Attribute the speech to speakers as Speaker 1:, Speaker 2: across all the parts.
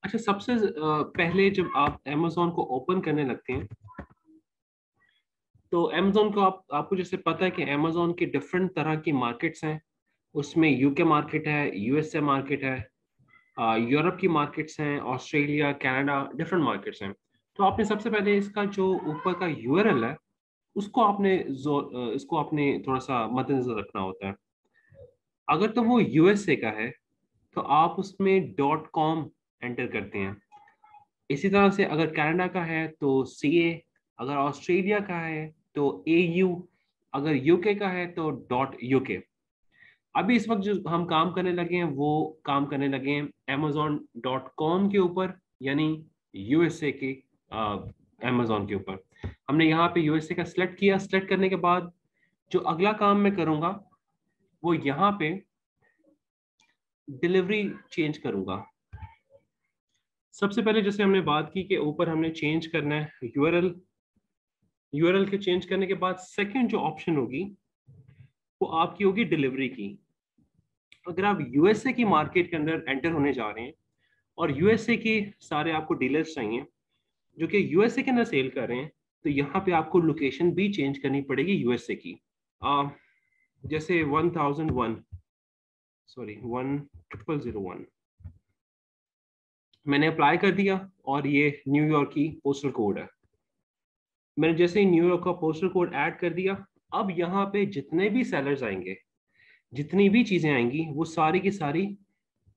Speaker 1: अच्छा, सबसे पहले जब आप Amazon को ओपन करने लगते हैं तो Amazon को आपको जैसे पता है कि Amazon के डिफरेंट तरह की मार्केट्स हैं। उसमें यूके मार्केट है, यूएसए मार्केट है, यूरोप की मार्केट्स हैं, ऑस्ट्रेलिया, कनाडा, डिफरेंट मार्केट्स हैं। तो आपने सबसे पहले इसका जो ऊपर का यूआरएल है उसको इसको आपने थोड़ा सा मद्देनजर रखना होता है। अगर तो वो यूएसए का है तो आप उसमें .com एंटर करते हैं। इसी तरह से अगर कनाडा का है तो CA, अगर ऑस्ट्रेलिया का है तो AU, अगर यूके का है तो .UK। अभी इस वक्त जो हम काम करने लगे हैं वो काम करने लगे हैं Amazon.com के ऊपर, यानी यूएसए के Amazon के ऊपर। हमने यहाँ पे यूएसए का सिलेक्ट किया। सिलेक्ट करने के बाद जो अगला काम मैं करूँगा वो यहाँ पे डिलीवरी चेंज करूँगा। सबसे पहले जैसे हमने बात की कि ऊपर हमने चेंज करना है यूआरएल के चेंज करने के बाद सेकंड जो ऑप्शन होगी वो आपकी होगी डिलीवरी की। अगर आप यूएसए की मार्केट के अंदर एंटर होने जा रहे हैं और यूएसए के सारे आपको डीलर्स चाहिए जो कि यूएसए के अंदर सेल कर रहे हैं, तो यहाँ पे आपको लोकेशन भी चेंज करनी पड़ेगी यूएसए की। जैसे 1001 मैंने अप्लाई कर दिया और ये न्यूयॉर्क की पोस्टल कोड है। मैंने जैसे ही न्यूयॉर्क का पोस्टल कोड ऐड कर दिया, अब यहाँ पे जितने भी सेलर्स आएंगे, जितनी भी चीजें आएंगी, वो सारी की सारी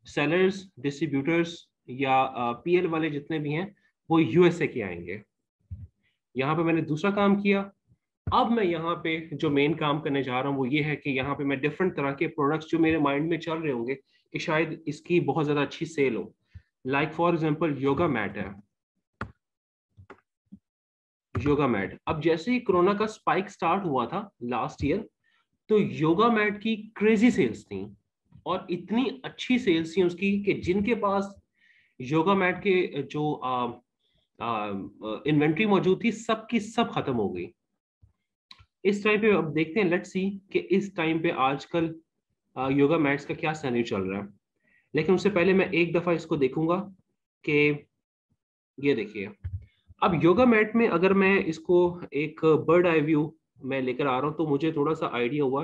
Speaker 1: सेलर्स, डिस्ट्रीब्यूटर्स या पीएल वाले जितने भी हैं वो यूएसए के आएंगे। यहाँ पे मैंने दूसरा काम किया। अब मैं यहाँ पे जो मेन काम करने जा रहा हूँ वो ये है कि यहाँ पे मैं डिफरेंट तरह के प्रोडक्ट्स जो मेरे माइंड में चल रहे होंगे कि शायद इसकी बहुत ज्यादा अच्छी सेल हो, like for example yoga mat है। योगा मैट, अब जैसे ही कोरोना का स्पाइक स्टार्ट हुआ था लास्ट ईयर, तो योगा मैट की क्रेजी सेल्स थी और इतनी अच्छी सेल्स थी उसकी कि जिनके पास योगा मैट के जो इन्वेंट्री मौजूद थी सबकी सब खत्म हो गई। इस टाइम पे अब देखते हैं, लेट्स सी कि इस टाइम पे आजकल योगा मैट्स का क्या सैनरी चल रहा है। लेकिन उससे पहले मैं एक दफा इसको देखूंगा कि ये देखिए, अब योगा मैट में अगर मैं इसको एक बर्ड आई व्यू में लेकर आ रहा हूँ तो मुझे थोड़ा सा आइडिया हुआ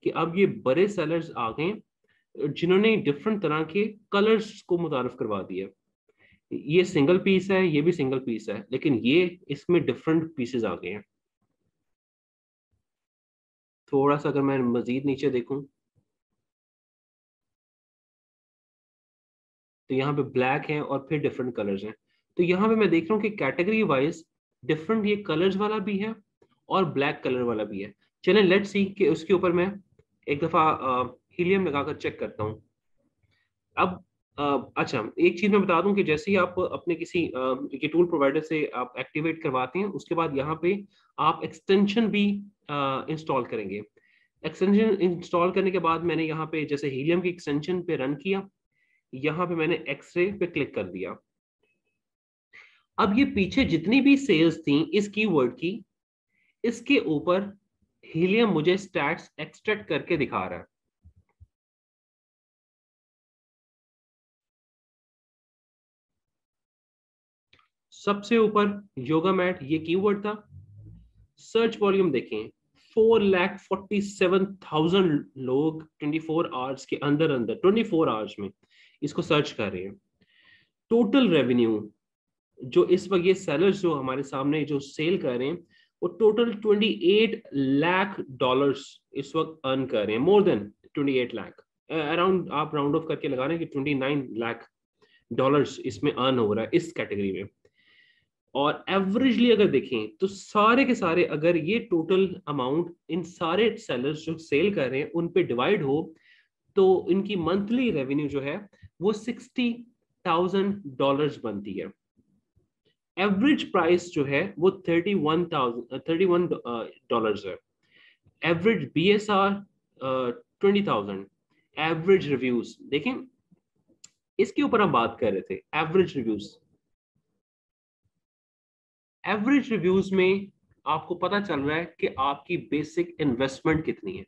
Speaker 1: कि अब ये बड़े सेलर्स आ गए जिन्होंने डिफरेंट तरह के कलर्स को मुतारफ करवा दिया। ये सिंगल पीस है, ये भी सिंगल पीस है, लेकिन ये इसमें डिफरेंट पीसेस आ गए हैं। थोड़ा सा अगर मैं मजीद नीचे देखूं तो यहाँ पे ब्लैक है और फिर डिफरेंट कलर्स हैं। तो यहाँ पे मैं देख रहा हूँ कि कैटेगरी वाइज डिफरेंट ये कलर्स वाला भी है और ब्लैक कलर वाला भी है। चलें लेट्स सी कि उसके ऊपर मैं एक दफा हीलियम लगाकर चेक करता हूँ। अब अच्छा, एक चीज मैं बता दूं कि जैसे ही आप अपने किसी ये टूल प्रोवाइडर से आप एक्टिवेट करवाते हैं, उसके बाद यहाँ पे आप एक्सटेंशन भी इंस्टॉल करेंगे। एक्सटेंशन इंस्टॉल करने के बाद मैंने यहाँ पे जैसे हीलियम की एक्सटेंशन पे रन किया, यहाँ पे मैंने एक्सरे पे क्लिक कर दिया। अब ये पीछे जितनी भी सेल्स थी इस कीवर्ड की, इसके ऊपर हीलियम मुझे स्टैट्स एक्सट्रैक्ट करके दिखा रहा है। सबसे ऊपर योगा मैट ये कीवर्ड था। सर्च वॉल्यूम देखें, 4,47,000 लोग 24 आवर्स के अंदर अंदर 24 आवर्स में इसको सर्च कर रहे हैं। टोटल रेवेन्यू जो इस वक्त ये सेलर्स जो हमारे सामने जो सेल कर रहे हैं वो टोटल 28 लाख डॉलर्स इस वक्त अर्न कर रहे हैं। मोर देन 28 लाख, अराउंड आप राउंड ऑफ करके लगा रहे हैं कि 29 लाख डॉलर्स इसमें अर्न हो रहा है इस कैटेगरी में। और एवरेजली अगर देखें तो सारे के सारे अगर ये टोटल अमाउंट इन सारे सेलर्स जो सेल कर रहे हैं उन पे डिवाइड हो तो इनकी मंथली रेवेन्यू जो है वो $60,000 बनती है। एवरेज प्राइस जो है वो $31 है। Average BSR 20,000। एवरेज रिव्यूज देखें, इसके ऊपर हम बात कर रहे थे। एवरेज रिव्यूज, एवरेज रिव्यूज में आपको पता चल रहा है कि आपकी बेसिक इन्वेस्टमेंट कितनी है।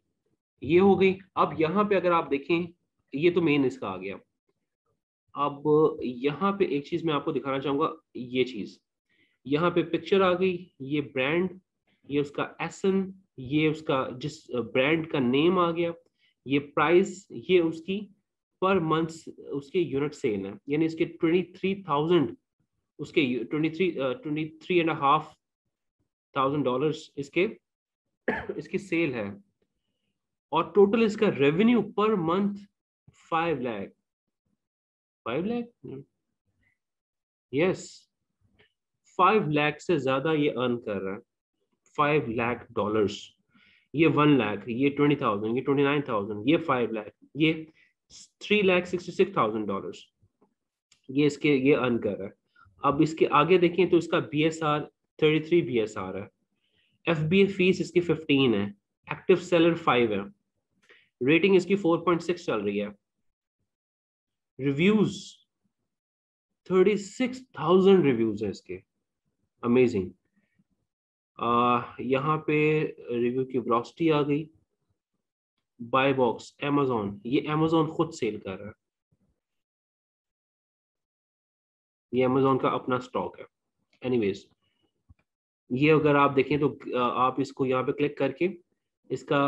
Speaker 1: ये हो गई। अब यहाँ पे अगर आप देखें, ये तो मेन इसका आ गया। अब यहाँ पे एक चीज मैं आपको दिखाना चाहूंगा, ये चीज यहाँ पे पिक्चर आ गई, ये ब्रांड, ये उसका एसन, ये उसका जिस ब्रांड का नेम आ गया, ये प्राइस, ये उसकी पर मंथ उसके यूनिट सेल है, यानी इसके 23,000, उसके 23.5 डॉलर्स इसके इसकी सेल है। और टोटल इसका revenue per month 5 lakh. 5 lakh, yes, 5 lakh से ज्यादा ये अर्न कर रहा है। $5 लाख, ये 1 लाख, ये 20,000, ये 29,000, ये 5 लाख, ये $3,66,000 ये इसके ये अर्न कर रहा है। अब इसके आगे देखें तो इसका BSR 33 BSR है। FBA फीस इसकी 15 है। एक्टिव सेलर 5 है। रेटिंग इसकी 4.6 चल रही है। रिव्यूज 36,000 रिव्यूज है इसके। अमेजिंग। यहाँ पे रिव्यू की वेलोसिटी आ गई। बाय बॉक्स Amazon, ये Amazon खुद सेल कर रहा है, ये Amazon का अपना स्टॉक है। एनीवेज, ये अगर आप देखें तो आप इसको यहाँ पे क्लिक करके इसका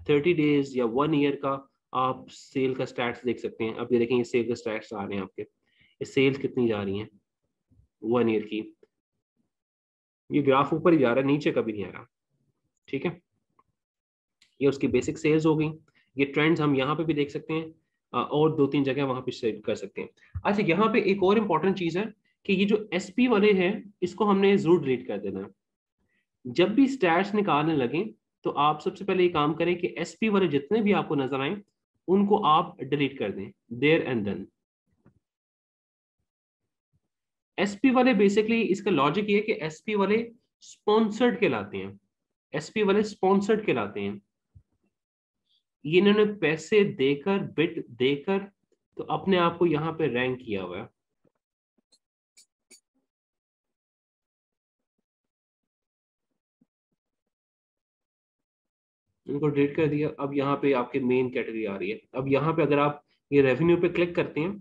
Speaker 1: 30 डेज या 1 ईयर का आप सेल का स्टैट्स देख सकते हैं। अब ये देखें, ये सेल के स्टैट्स आ रहे हैं आपके, ये सेल्स कितनी जा रही हैं 1 ईयर की। ये ग्राफ ऊपर ही जा रहा है, नीचे कभी नहीं आ रहा। ठीक है, ये उसकी बेसिक सेल्स हो गई। ये ट्रेंड्स हम यहाँ पे भी देख सकते हैं, और 2-3 जगह वहां पे सेट कर सकते हैं। अच्छा, यहाँ पे एक और इम्पोर्टेंट चीज है कि ये जो SP वाले हैं, इसको हमने जरूर डिलीट कर देना है। जब भी स्टैट्स निकालने लगे तो आप सबसे पहले ये काम करें कि SP वाले जितने भी आपको नजर आए उनको आप डिलीट कर दें, देयर एंड देन। SP वाले बेसिकली इसका लॉजिक ये है कि SP वाले स्पॉन्सर्ड कहलाते हैं। SP वाले स्पॉन्सर्ड कहलाते हैं। ये इन्होंने पैसे देकर, बिट देकर, तो अपने आप को यहाँ पे रैंक किया हुआ है। इनको डिलीट कर दिया। अब यहाँ पे आपके मेन कैटेगरी आ रही है। अब यहाँ पे अगर आप ये रेवेन्यू पे क्लिक करते हैं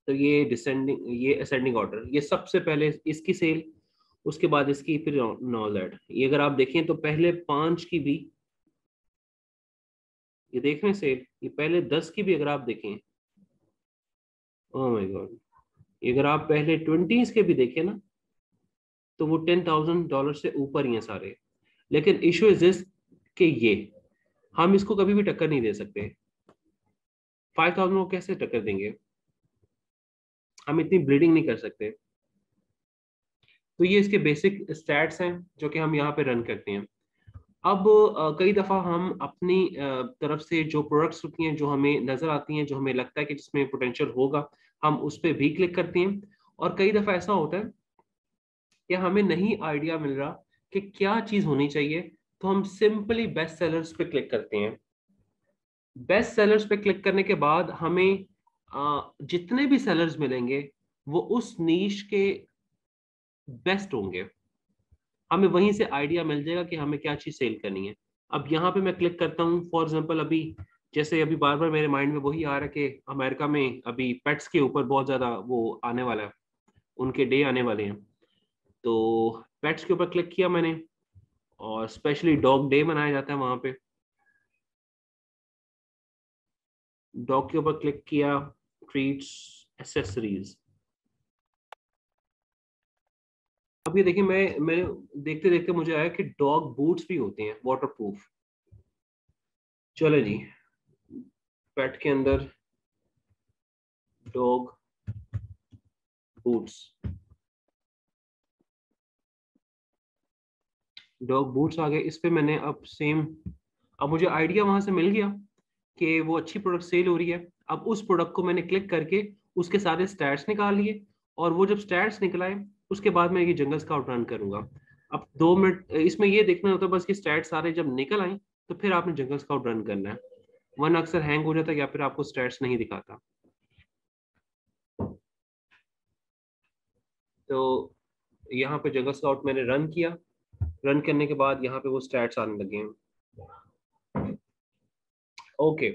Speaker 1: तो ये डिसेंडिंग, ये असेंडिंग ऑर्डर, ये सबसे पहले इसकी सेल, उसके बाद इसकी, फिर नॉलेज। ये अगर आप देखें तो पहले 5 की भी, ये देख रहे हैं सेल, ये पहले 10 की भी अगर आप देखें, ओह माय गॉड, अगर आप पहले 20s के भी देखें ना तो वो $10,000 से ऊपर ही हैं सारे। लेकिन इशू इज दिस कि ये हम इसको कभी भी टक्कर नहीं दे सकते। 5,000 को कैसे टक्कर देंगे, हम इतनी ब्लीडिंग नहीं कर सकते। तो ये इसके बेसिक स्टैट्स हैं जो कि हम यहाँ पे रन करते हैं। अब कई दफ़ा हम अपनी तरफ से जो प्रोडक्ट्स होती हैं, जो हमें नज़र आती हैं, जो हमें लगता है कि जिसमें पोटेंशियल होगा, हम उस पर भी क्लिक करते हैं। और कई दफ़ा ऐसा होता है कि हमें नहीं आइडिया मिल रहा कि क्या चीज़ होनी चाहिए, तो हम सिंपली बेस्ट सेलर्स पे क्लिक करते हैं। बेस्ट सेलर्स पे क्लिक करने के बाद हमें जितने भी सेलर्स मिलेंगे वो उस नीश के बेस्ट होंगे। हमें वहीं से आइडिया मिल जाएगा कि हमें क्या चीज सेल करनी है। अब यहाँ पे मैं क्लिक करता हूँ, फॉर एग्जांपल अभी जैसे अभी बार बार मेरे माइंड में वही आ रहा है कि अमेरिका में अभी पेट्स के ऊपर बहुत ज्यादा वो आने वाला है, उनके डे आने वाले हैं। तो पेट्स के ऊपर क्लिक किया मैंने, और स्पेशली डॉग डे मनाया जाता है वहां पे। डॉग के ऊपर क्लिक किया, ट्रीट्स, एसेसरीज। अब ये देखिए, मैं देखते देखते मुझे आया कि डॉग बूट्स भी होते हैं वाटर प्रूफ। चलो जी, पेट के अंदर डॉग बूट्स, डॉग बूट्स आ गए। इस पे मैंने अब सेम, अब मुझे आइडिया वहां से मिल गया कि वो अच्छी प्रोडक्ट सेल हो रही है। अब उस प्रोडक्ट को मैंने क्लिक करके उसके सारे स्टैट्स निकाल लिए और वो जब स्टैट्स निकलाए उसके बाद मैं ये जंगल स्काउट रन करूंगा। अब 2 मिनट इसमें ये देखना होता है बस कि स्टैट्स सारे जब निकल आए तो फिर आपने जंगल स्काउट रन करना है, वरना अक्सर हैंग हो जाता है या फिर आपको स्टैट्स नहीं दिखाता। तो यहाँ पे जंगल स्काउट मैंने रन किया, रन करने के बाद यहाँ पे वो स्टैट्स आने लगे हैं। ओके,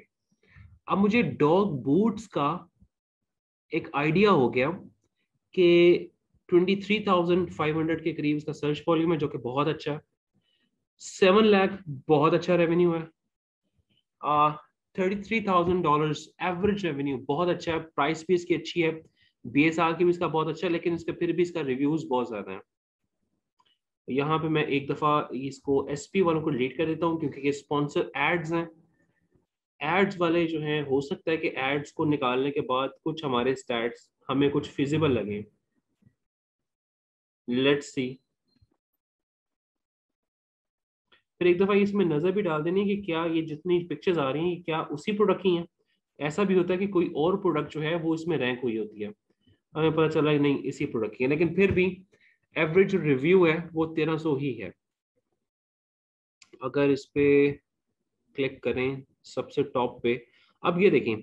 Speaker 1: अब मुझे डॉग बूट्स का एक आइडिया हो गया कि 23,500 के करीब इसका सर्च वॉल्यूम है, जो कि बहुत अच्छा है। 7 लाख बहुत अच्छा रेवेन्यू है। $33,000 एवरेज रेवेन्यू बहुत अच्छा है। प्राइस भी इसकी अच्छी है, BSR की भी इसका बहुत अच्छा है, लेकिन इसका फिर भी इसका रिव्यूज बहुत ज्यादा है। यहाँ पे मैं एक दफा इसको SP वालों को डिलीट कर देता हूँ क्योंकि ये स्पॉन्सर एड्स हैं। एड्स वाले जो हैं, हो सकता है कि एड्स को निकालने के बाद कुछ हमारे स्टैट्स हमें कुछ फिजिबल लगे। Let's see. फिर एक दफा इसमें नजर भी डाल देनी कि क्या ये जितनी पिक्चर्स आ रही हैं क्या उसी प्रोडक्ट की हैं। ऐसा भी होता है कि कोई और प्रोडक्ट जो है वो इसमें रैंक हुई होती है, हमें पता चला कि नहीं इसी प्रोडक्ट की है, लेकिन फिर भी एवरेज जो रिव्यू है वो 1300 ही है। अगर इस पे क्लिक करें सबसे टॉप पे, अब ये देखें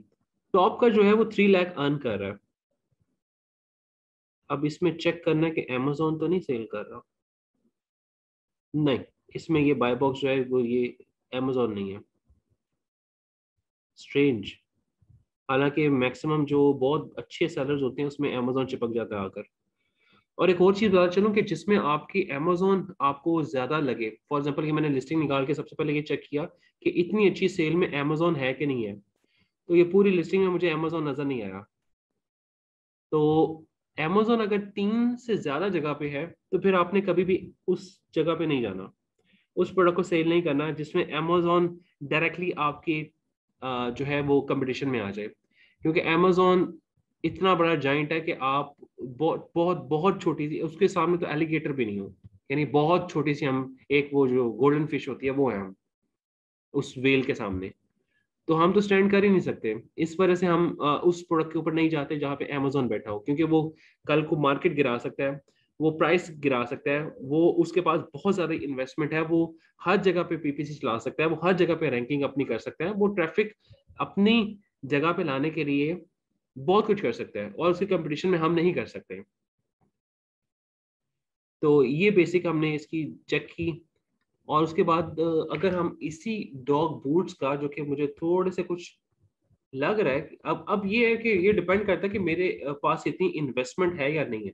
Speaker 1: टॉप का जो है वो 3 लाख अर्न कर रहा है। अब इसमें चेक करना है कि Amazon तो नहीं सेल कर रहा। नहीं, इसमें ये बाय बॉक्स जो है वो ये Amazon नहीं है। स्ट्रेंज। हालांकि मैक्सिमम जो बहुत अच्छे सेलर्स होते हैं उसमें Amazon चिपक जाता है आकर। और एक और चीज बता चलूं कि जिसमें आपकी Amazon आपको ज्यादा लगे, फॉर एग्जांपल कि मैंने लिस्टिंग निकाल के सबसे पहले ये चेक किया कि इतनी अच्छी सेल में Amazon है कि नहीं है, तो ये पूरी लिस्टिंग में मुझे Amazon नजर नहीं आया। तो Amazon अगर 3 से ज्यादा जगह पे है तो फिर आपने कभी भी उस जगह पे नहीं जाना, उस प्रोडक्ट को सेल नहीं करना जिसमें Amazon डायरेक्टली आपके जो है वो कंपटीशन में आ जाए। क्योंकि Amazon इतना बड़ा जाइंट है कि आप बहुत बहुत बहुत छोटी सी उसके सामने तो एलिगेटर भी नहीं हो, यानी बहुत छोटी सी हम एक वो जो गोल्डन फिश होती है वो है हम उस वेल के सामने। तो हम तो स्टैंड कर ही नहीं सकते। इस वजह से हम उस प्रोडक्ट के ऊपर नहीं जाते जहाँ पे Amazon बैठा हो, क्योंकि वो कल को मार्केट गिरा सकता है, वो प्राइस गिरा सकता है, वो उसके पास बहुत ज्यादा इन्वेस्टमेंट है, वो हर जगह पे PPC चला सकता है, वो हर जगह पे रैंकिंग अपनी कर सकता है, वो ट्रैफिक अपनी जगह पे लाने के लिए बहुत कुछ कर सकता है और उसके कंपटीशन में हम नहीं कर सकते। तो ये बेसिक हमने इसकी चेक की। और उसके बाद अगर हम इसी डॉग बूट्स का, जो कि मुझे थोड़े से कुछ लग रहा है कि अब ये है कि ये डिपेंड करता है कि मेरे पास इतनी इन्वेस्टमेंट है या नहीं है।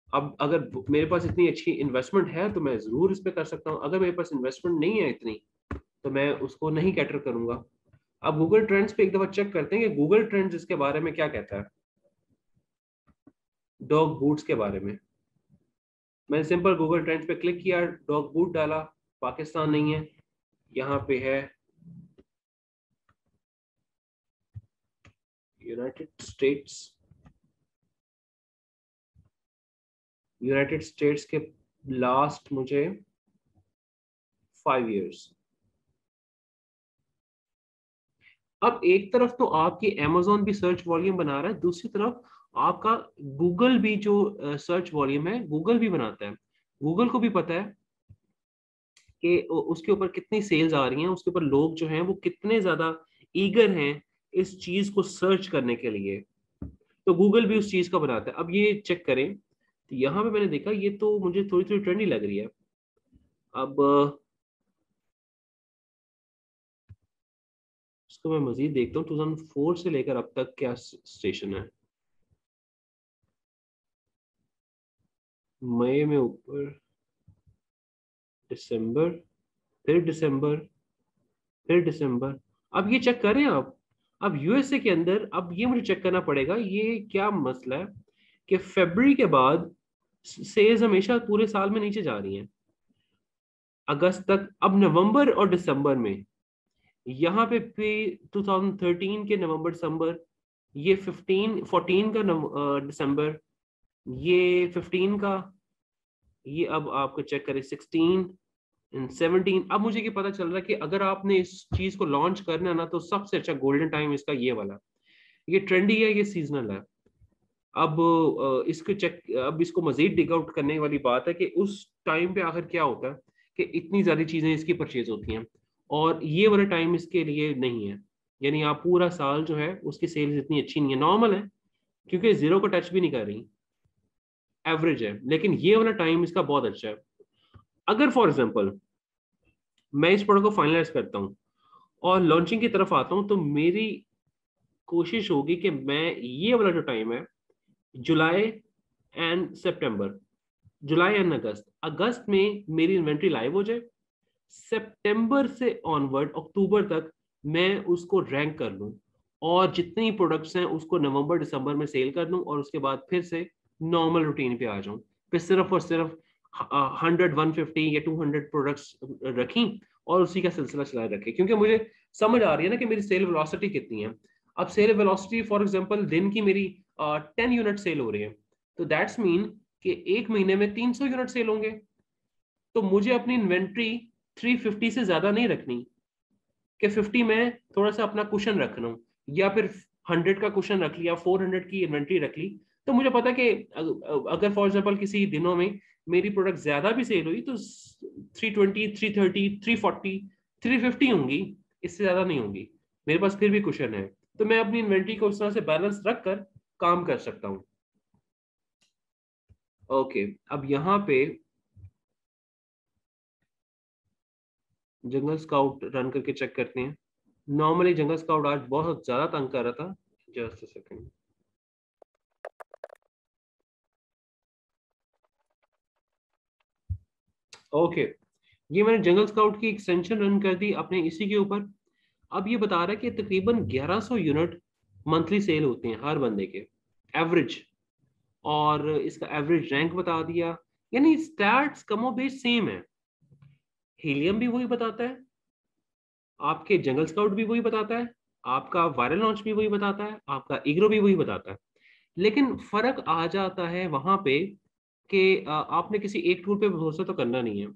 Speaker 1: अब अगर मेरे पास इतनी अच्छी इन्वेस्टमेंट है तो मैं जरूर इस पे कर सकता हूँ, अगर मेरे पास इन्वेस्टमेंट नहीं है इतनी तो मैं उसको नहीं कैटर करूंगा। अब गूगल ट्रेंड्स पे एक दफा चेक करते हैं कि गूगल ट्रेंड्स इसके बारे में क्या कहता है, डॉग बूट्स के बारे में। मैंने सिंपल गूगल ट्रेंड्स पे क्लिक किया, डॉग बूट डाला, पाकिस्तान नहीं है, यहाँ पे है यूनाइटेड स्टेट्स। यूनाइटेड स्टेट्स के लास्ट मुझे 5 years। अब एक तरफ तो आपकी Amazon भी सर्च वॉल्यूम बना रहा है, दूसरी तरफ आपका गूगल भी जो सर्च वॉल्यूम है गूगल भी बनाता है। गूगल को भी पता है कि उसके ऊपर कितनी सेल्स आ रही हैं, उसके ऊपर लोग जो हैं वो कितने ज्यादा ईगर हैं इस चीज को सर्च करने के लिए। तो गूगल भी उस चीज का बनाता है। अब ये चेक करें तो यहाँ पे मैंने देखा ये तो मुझे थोड़ी थोड़ी ट्रेंडी लग रही है। अब इसको मैं मजीद देखता हूँ 2004 से लेकर अब तक क्या स्टेशन है। मई में ऊपर, दिसंबर, फिर दिसंबर, फिर दिसंबर। अब ये चेक करें आप। अब USA के अंदर अब ये मुझे चेक करना पड़ेगा ये क्या मसला है कि फरवरी के बाद सेल्स हमेशा पूरे साल में नीचे जा रही हैं अगस्त तक। अब नवंबर और दिसंबर में यहाँ पे 2013 के नवंबर दिसंबर, ये 14 का दिसंबर, ये 15 का, ये अब आपको चेक करें 16 एंड 17। अब मुझे ये पता चल रहा है कि अगर आपने इस चीज को लॉन्च करना है ना तो सबसे अच्छा गोल्डन टाइम इसका ये वाला। ये ट्रेंडी है, ये सीजनल है। अब इसको मजीद डिग आउट करने वाली बात है कि उस टाइम पे आखिर क्या होता है कि इतनी ज्यादा चीजें इसकी परचेज होती हैं और ये वाला टाइम इसके लिए नहीं है। यानी आप पूरा साल जो है उसकी सेल्स इतनी अच्छी नहीं है, नॉर्मल है, क्योंकि जीरो को टच भी नहीं कर रही, एवरेज है। लेकिन ये वाला टाइम इसका बहुत अच्छा है। अगर फॉर एग्जाम्पल मैं इस प्रोडक्ट को फाइनलाइज करता हूँ और लॉन्चिंग की तरफ आता हूँ, तो मेरी कोशिश होगी कि मैं ये वाला जो टाइम है, जुलाई and September, July and August, अगस्त में मेरी इन्वेंट्री लाइव हो जाए, सितंबर से ऑनवर्ड अक्टूबर तक मैं उसको रैंक कर लूं और जितनी प्रोडक्ट्स हैं उसको नवंबर दिसंबर में सेल कर दूं और उसके बाद फिर से नॉर्मल रूटीन पे आ जाऊं। फिर सिर्फ और सिर्फ 100 150 या 200 प्रोडक्ट्स रखी और उसी का सिलसिला चलाए रखे, क्योंकि मुझे समझ आ रही है ना कि मेरी सेल वेलोसिटी कितनी है। अब सेल वेलोसिटी फॉर एग्जांपल दिन की मेरी 10 यूनिट सेल हो रही है, तो दैट्स मीन कि एक महीने में 300 यूनिट सेल होंगे। तो मुझे अपनी इन्वेंट्री 350 से ज्यादा नहीं रखनी कि 50 में थोड़ा सा अपना कुशन रखना, या फिर 100 का कुशन रख लिया, 400 की इन्वेंट्री रख ली। तो मुझे पता कि अगर फॉर एग्जांपल किसी दिनों में मेरी प्रोडक्ट ज्यादा भी सेल हुई तो 320 330 340 350 होंगी, इससे ज्यादा नहीं होंगी, मेरे पास फिर भी कुशन है। तो मैं अपनी इन्वेंट्री को उस तरह से बैलेंस रखकर काम कर सकता हूँ। ओके, अब यहाँ पे जंगल स्काउट रन करके चेक करते हैं। नॉर्मली जंगल स्काउट आज बहुत ज्यादा तंग कर रहा था। Just a second. ओके, ये मैंने जंगल स्काउट की एक्सटेंशन रन कर दी अपने इसी के ऊपर। अब ये बता रहा है कि तकरीबन 1100 यूनिट मंथली सेल होते हैं हर बंदे के, एवरेज। और इसका एवरेज रैंक बता दिया, यानी स्टैट्स कमो बेश सेम है। हीलियम भी वही बताता है, आपके जंगल स्काउट भी वही बताता है, आपका वायरल लॉन्च भी वही बताता है, आपका इग्रो भी वही बताता है। लेकिन फर्क आ जाता है वहां पे कि आपने किसी एक टूल पे भरोसा तो करना नहीं है,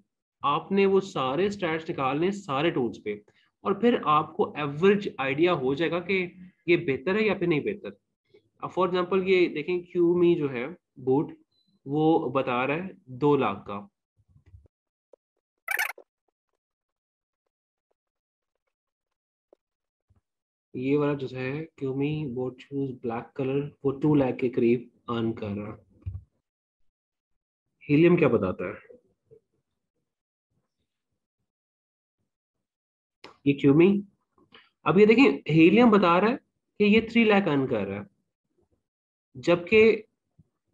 Speaker 1: आपने वो सारे स्टैट्स निकालने सारे टूल्स पे, और फिर आपको एवरेज आइडिया हो जाएगा कि ये बेहतर है या फिर नहीं बेहतर। अब फॉर एग्जांपल ये देखें, क्यूमी जो है बूट, वो बता रहा है 2 लाख का। ये वाला जो है क्यूमी बोट शूज ब्लैक कलर, वो 2 लाख के करीब अर्न कर रहा है। हीलियम क्या बताता है? ये क्यूमी, अब ये देखिए हीलियम बता रहा है कि ये 3 लाख अर्न कर रहा है, जबकि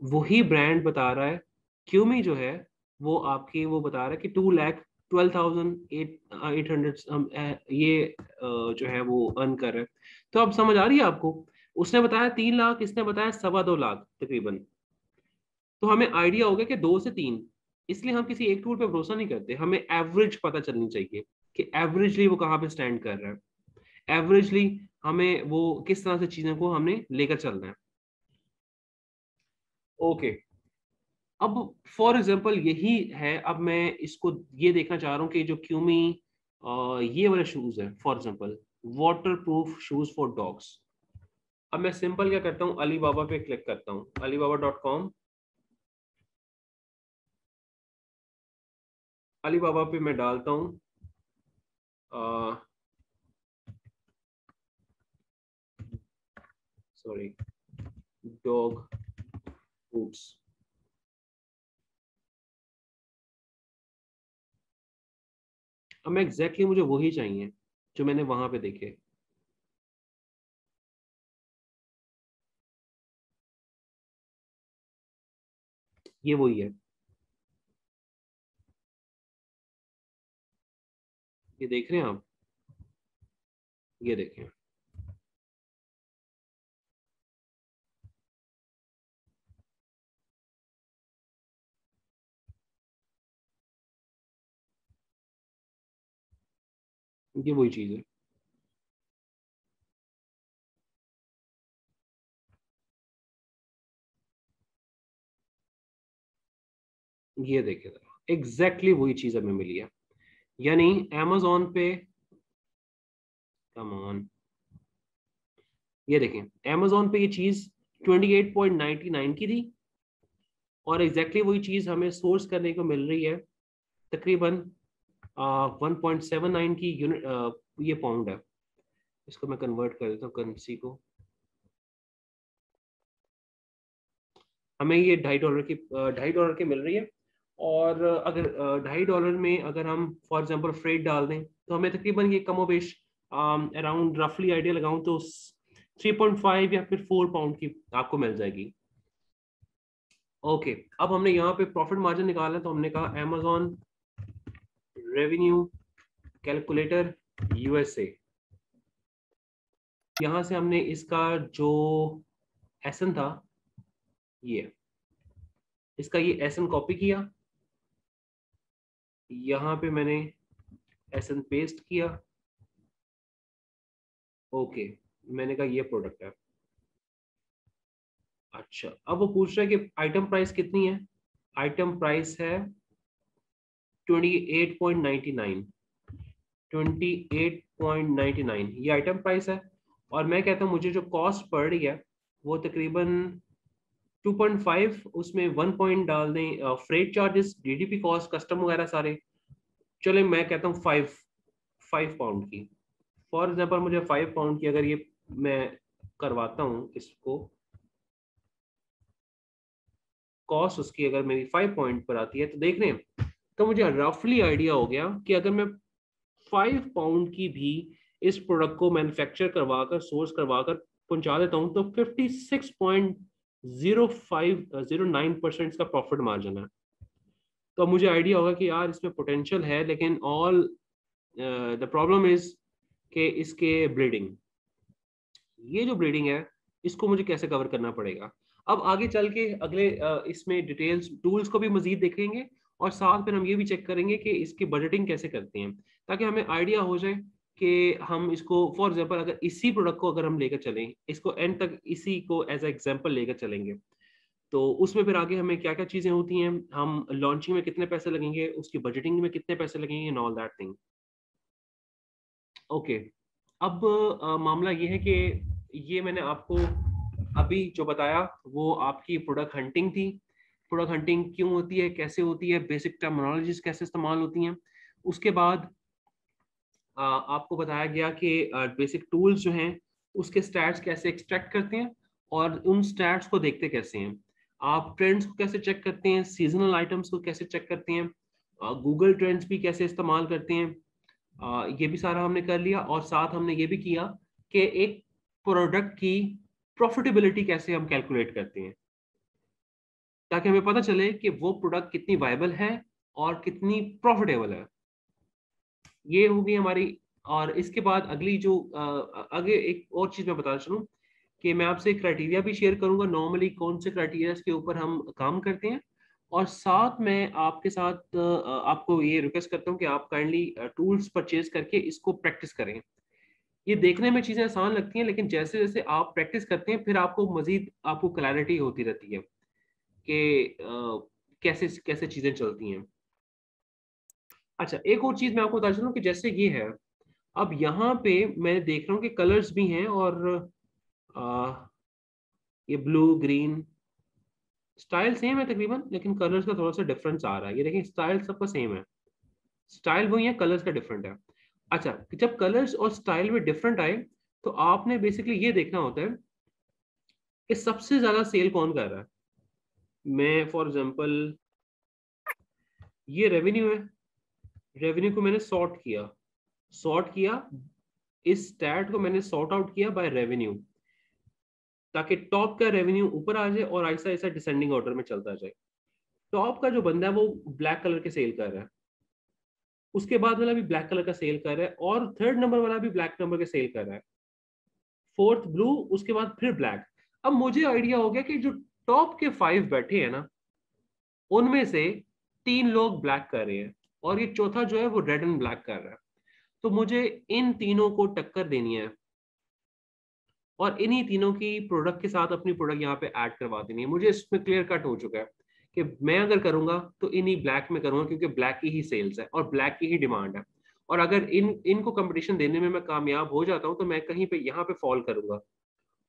Speaker 1: वही ब्रांड बता रहा है, क्यूमी जो है वो आपकी वो बता रहा है कि 2,12,800 ये जो है वो अर्न कर रहा है। तो अब समझ आ रही है आपको? उसने बताया 3 लाख, इसने बताया 2.25 लाख तकरीबन। तो हमें आइडिया हो गया कि 2 से 3। इसलिए हम किसी एक टूल पे भरोसा नहीं करते, हमें एवरेज पता चलनी चाहिए कि एवरेजली वो कहाँ पे स्टैंड कर रहा है, एवरेजली हमें वो किस तरह से चीजों को हमने लेकर चलना है। ओके, अब फॉर एग्जांपल यही है, अब मैं इसको ये देखना चाह रहा हूँ कि जो क्यूमी ये वाले शूज है for example, water proof shoes for dogs. अब मैं सिंपल क्या करता हूँ, अलीबाबा पे क्लिक करता हूँ, alibaba.com। अलीबाबा पे मैं डालता हूँ सॉरी, डॉग फूड्स। अब मैं एग्जैक्टली मुझे वही चाहिए जो मैंने वहां पे देखे। ये वही है, ये देख रहे हैं आप, ये देखें। ये वही चीज है, ये देखे एग्जैक्टली वही चीज हमें मिली है। यानी amazon पे, कम ऑन, ये देखें amazon पे ये चीज 28.99 की थी, और एग्जैक्टली वही चीज हमें सोर्स करने को मिल रही है तकरीबन 1.79 की यूनिट, ये पाउंड है। इसको मैं कन्वर्ट कर देता हूँ करेंसी को। हमें ये $2.50 की मिल रही है। और अगर $2.50 में अगर हम फॉर एग्जांपल फ्रेट डाल दें तो हमें तकरीबन ये कमोबेश अराउंड रफली आइडिया लगाऊं तो 3.5 या फिर 4 पाउंड की आपको मिल जाएगी। ओके, अब हमने यहाँ पे प्रॉफिट मार्जिन निकाला है, तो हमने कहा Amazon रेवेन्यू कैलकुलेटर USA। यहाँ से हमने इसका जो एसन था, ये इसका ये एसन कॉपी किया, यहाँ पे मैंने एसन पेस्ट किया। ओके, मैंने कहा ये प्रोडक्ट है। अच्छा, अब वो पूछ रहा है कि आइटम प्राइस कितनी है। आइटम प्राइस है 28.99। 28.99 ये आइटम प्राइस है। और मैं कहता हूँ मुझे जो कॉस्ट पड़ रही है वो तकरीबन 2.5, उसमें 1 पॉइंट डाल दें freight charges, DDP cost, custom वगैरह सारे। चले मैं कहता हूँ 5 पाउंड की। फॉर एग्जाम्पल मुझे 5 पाउंड की अगर ये मैं करवाता हूँ, इसको कॉस्ट उसकी अगर मेरी 5 पॉइंट पर आती है तो देख रहे हैं, तो मुझे रफली आइडिया हो गया कि अगर मैं 5 पाउंड की भी इस प्रोडक्ट को मैन्युफैक्चर करवाकर सोर्स करवाकर पहुंचा देता हूं तो 56.0509% का प्रॉफिट मार्जिन है। तो अब मुझे आइडिया होगा कि यार इसमें पोटेंशियल है, लेकिन ऑल द प्रॉब्लम इज कि इसके ब्रीडिंग, ये जो ब्रीडिंग है इसको मुझे कैसे कवर करना पड़ेगा। अब आगे चल के अगले इसमें डिटेल्स टूल्स को भी मजीद देखेंगे, और साथ में हम ये भी चेक करेंगे कि इसकी बजटिंग कैसे करते हैं, ताकि हमें आइडिया हो जाए कि हम इसको फॉर एग्जांपल अगर इसी प्रोडक्ट को अगर हम लेकर चलें, इसको एंड तक इसी को एज ए एग्जांपल लेकर चलेंगे, तो उसमें फिर आगे हमें क्या क्या चीजें होती हैं, हम लॉन्चिंग में कितने पैसे लगेंगे, उसकी बजटिंग में कितने पैसे लगेंगे, and all that thing. Okay, अब मामला ये है कि ये मैंने आपको अभी जो बताया वो आपकी प्रोडक्ट हंटिंग थी। प्रोडक्ट हंटिंग क्यों होती है, कैसे होती है, बेसिक टर्मिनोलॉजीज कैसे इस्तेमाल होती हैं। उसके बाद आपको बताया गया कि बेसिक टूल्स जो हैं उसके स्टैट्स कैसे एक्सट्रैक्ट करते हैं, और उन स्टैट्स को देखते कैसे हैं। आप ट्रेंड्स को कैसे चेक करते हैं, सीजनल आइटम्स को कैसे चेक करते हैं, गूगल ट्रेंड्स भी कैसे इस्तेमाल करते हैं। ये भी सारा हमने कर लिया, और साथ हमने ये भी किया कि एक प्रोडक्ट की प्रॉफिटेबिलिटी कैसे हम कैलकुलेट करते हैं, ताकि हमें पता चले कि वो प्रोडक्ट कितनी वायबल है और कितनी प्रॉफिटेबल है। ये होगी हमारी। और इसके बाद अगली जो आगे एक और चीज मैं बताना चलूँ कि मैं आपसे क्राइटेरिया भी शेयर करूंगा, नॉर्मली कौन से क्राइटेरिया के ऊपर हम काम करते हैं। और साथ में आपके साथ आपको ये रिक्वेस्ट करता हूँ कि आप काइंडली टूल्स परचेज करके इसको प्रैक्टिस करें। ये देखने में चीजें आसान लगती हैं, लेकिन जैसे जैसे आप प्रैक्टिस करते हैं फिर आपको मजीद आपको क्लैरिटी होती रहती है कि कैसे कैसे चीजें चलती हैं। अच्छा, एक और चीज मैं आपको बता चलूं कि जैसे ये है, अब यहाँ पे मैं देख रहा हूँ कि कलर्स भी हैं, और ये ब्लू ग्रीन स्टाइल सेम है तकरीबन, लेकिन कलर्स का थोड़ा सा डिफरेंस आ रहा है। ये देखिए स्टाइल सबका सेम है, स्टाइल वही है, कलर्स का डिफरेंट है। अच्छा, जब कलर्स और स्टाइल में डिफरेंट आए तो आपने बेसिकली ये देखना होता है कि सबसे ज्यादा सेल कौन कर रहा है। मैं फॉर एग्जांपल ये रेवेन्यू है, रेवेन्यू को मैंने सॉर्ट किया, इस स्टैट को मैंने सॉर्ट आउट किया बाय रेवेन्यू, ताकि टॉप का रेवेन्यू ऊपर आ जाए और ऐसा ऐसा डिसेंडिंग ऑर्डर में चलता जाए। टॉप का जो बंदा है वो ब्लैक कलर के सेल कर रहा है, उसके बाद वाला भी ब्लैक कलर का सेल कर रहा है, और थर्ड नंबर वाला भी ब्लैक नंबर के सेल कर रहा है, फोर्थ ब्लू, उसके बाद फिर ब्लैक। अब मुझे आइडिया हो गया कि जो टॉप के 5 बैठे हैं ना, उनमें से 3 लोग ब्लैक कर रहे हैं, और ये चौथा जो है वो रेड एंड ब्लैक कर रहा है। तो मुझे इन तीनों को टक्कर देनी है, और इन्हीं तीनों की प्रोडक्ट के साथ अपनी प्रोडक्ट यहाँ पे ऐड करवा देनी है। मुझे इसमें क्लियर कट हो चुका है कि मैं अगर करूंगा तो इन्हीं ब्लैक में करूंगा, क्योंकि ब्लैक की ही सेल्स है और ब्लैक की ही डिमांड है। और अगर इनको कंपटीशन देने में मैं कामयाब हो जाता हूँ तो मैं कहीं पे यहाँ पे फॉल करूंगा,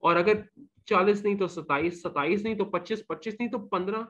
Speaker 1: और अगर 40 नहीं तो 27, 27 नहीं तो 25, 25 नहीं तो 15,